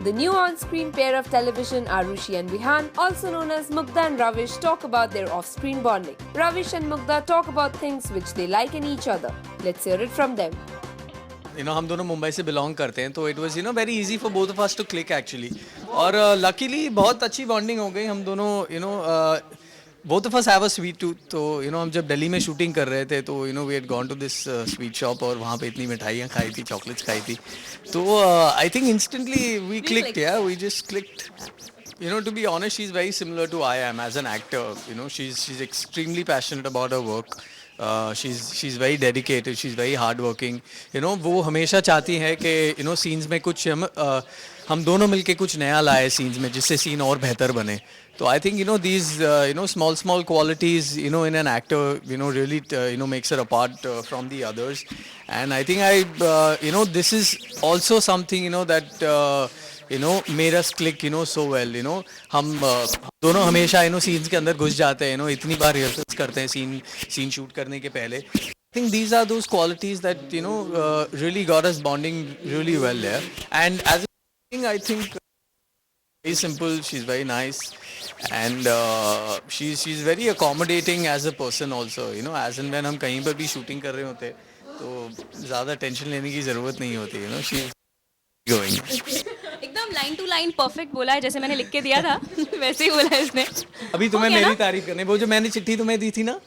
The new on-screen pair of television, Arushi and Vihan, also known as Mugdha and Ravish, talk about their off-screen bonding. Ravish and Mugdha talk about things which they like in each other. Let's hear it from them. हम दोनों मुंबई से belong करते हैं, तो it was very easy for both of us to click actually. और luckily बहुत अच्छी bonding हो गई. हम दोनों both of us have a sweet tooth. तो हम जब दिल्ली में शूटिंग कर रहे थे, तो we had gone to this sweet shop और वहाँ पे इतनी मिठाइयाँ खाई थी, चॉकलेट्स खाई थी. तो I think instantly we clicked. Yeah, we just clicked. To be honest, she's very similar to I am as an actor. She's extremely passionate about her work. She's very dedicated. She's very hardworking. वो हमेशा चाहती है कि scenes में कुछ हम दोनों मिलके कुछ नया लाए scenes में, जिससे scene और बेहतर बने. So I think these small qualities in an actor really makes her apart from the others. And I think this is also something that made us click so well. हम दोनों हमेशा scenes के अंदर घुस जाते हैं, इतनी बार rehearsals करते हैं scene shoot करने के पहले. I think these are those qualities that really got us bonding really well there. And as a thing, I think very simple, she's very nice, and she's very accommodating as a person also. As and when हम कहीं पर भी shooting कर रहे होते, तो ज़्यादा tension लेने की ज़रूरत नहीं होती. She's going. एकदम लाइन टू लाइन परफेक्ट बोला है, जैसे मैंने लिख के दिया था वैसे ही बोला है इसने. अभी तुम्हें मेरी तारीफ करने, वो जो मैंने चिट्ठी तुम्हें दी थी ना,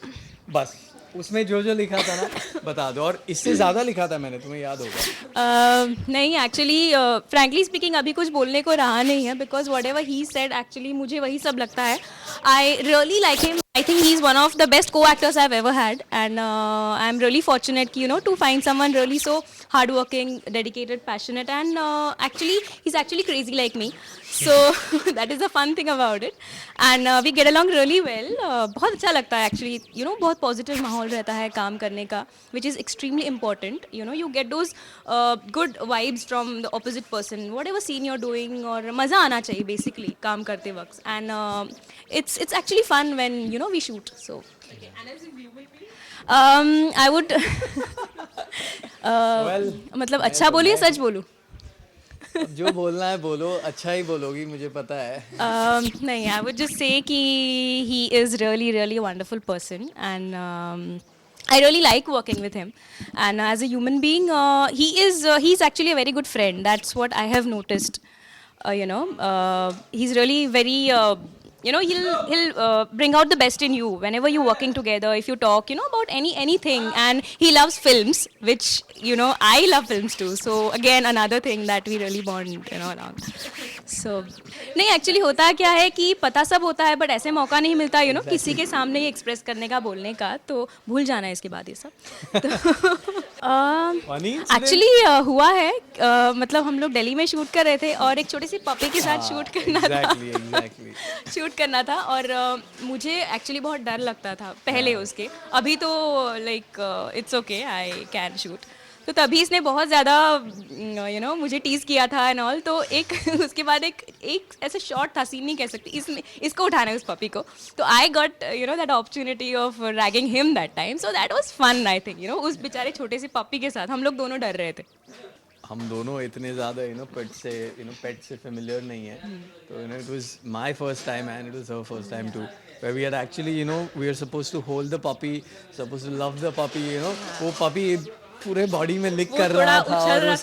बस उसमें जो लिखा था ना बता दो. और इससे ज़्यादा लिखा था मैंने, तुम्हें याद होगा. नहीं, एक्चुअली फ्रैंकली स्पीकिंग अभी कुछ बोलने को रहा नहीं है, because what ever he said actually मुझे वही सब लगता है. I really like him. I think he's one of the best co-actors I've ever had, and I'm really fortunate to find someone really so hardworking, dedicated, passionate, and he's actually crazy like me. So that is the fun thing about it, and we get along really well. बहुत अच्छा लगता है actually. बहुत positive माहौल रहता है काम करने का, which is extremely important. You get those good vibes from the opposite person, whatever scene you're doing, और मज़ा आना चाहिए basically काम करते वक्त. And it's actually fun when we shoot. So I would well, मतलब अच्छा बोलिए, सच बोलूँ? जो बोलना है बोलो, अच्छा ही बोलोगी, मुझे पता है. नहीं, I would just say कि he is really really a wonderful person, and I really like working with him. And as a human being, he's actually a very good friend. That's what I have noticed. He's really very he'll bring out the best in you whenever you're working together. If you talk about anything, and he loves films, which I love films too. So again, another thing that we really bond along. So नहीं, actually होता क्या है कि पता सब होता है, but ऐसे मौका नहीं मिलता किसी के सामने ही एक्सप्रेस करने का, बोलने का. तो भूल जाना है इसके बाद ये सब. एक्चुअली हुआ है, मतलब हम लोग दिल्ली में शूट कर रहे थे और एक छोटी सी पपी के साथ शूट करना था. शूट करना था, और मुझे एक्चुअली बहुत डर लगता था पहले उसके. अभी तो like it's okay, I can shoot. तो तभी इसने बहुत ज़्यादा मुझे टीज़ किया था एंड ऑल. तो एक उसके बाद एक ऐसा शॉट था, सीन नहीं कह सकती, इसको उठाना है उस पपी को. तो I got that opportunity of ragging him that time. So that was fun. I think उस बेचारे छोटे से पपी के साथ हम लोग दोनों डर रहे थे. हम दोनों इतने ज़्यादा पेट से फेमिलियर नहीं है. तो it was my first time and it was her first time too, where we had actually we are supposed to hold the puppy, supposed to love the puppy. वो puppy पूरे बॉडी में लिक कर रहा था,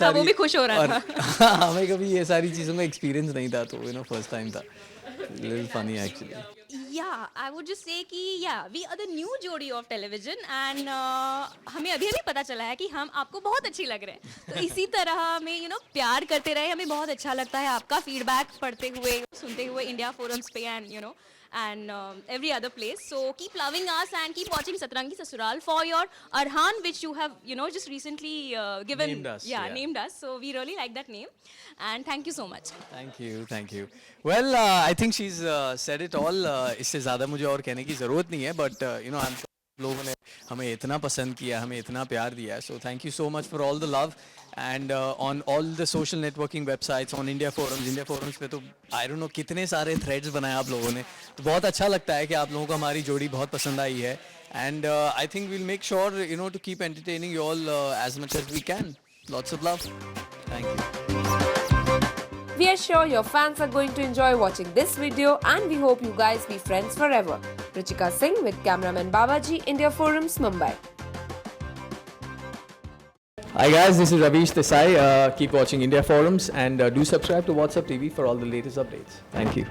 और वो भी खुश हो रहा था. हमें कभी ये सारी चीज़ों का एक्सपीरियंस नहीं था, तो फर्स्ट टाइम था. Little funny actually. Yeah, I would just say कि we are the new जोड़ी of television, and हमें अभी पता चला है कि हम आपको बहुत अच्छी लग रहे हैं. तो इसी तरह हमें प्यार करते रहे. हमें बहुत अच्छा लगता है आपका फीडबैक पढ़ते हुए, सुनते हुए इंडिया फोरम्स पे and every other place. So keep loving us and keep watching Satrangi Sasural for your Arhan, which you have just recently given named us. Named us. So we really like that name, and thank you so much. Thank you. Well, I think she's said it all. इससे ज़्यादा मुझे और कहने की ज़रूरत नहीं है, but I'm लोगों ने हमें इतना पसंद किया, हमें इतना प्यार दिया. So thank you so much for all the love. And on all the social networking websites, on India Forums पे तो I don't know कितने सारे threads बनाए आप लोगों ने. तो बहुत अच्छा लगता है कि आप लोगों को हमारी जोड़ी बहुत पसंद आई है. And I think we'll make sure to keep entertaining you all as much as we can. Lots of love. Thank you. We are sure your fans are going to enjoy watching this video and we hope you guys be friends forever. Ruchika Singh with cameraman Babaji, India Forums, Mumbai. Hi guys, this is Ravish Desai. Keep watching India Forums and do subscribe to WhatsApp TV for all the latest updates. Thank you.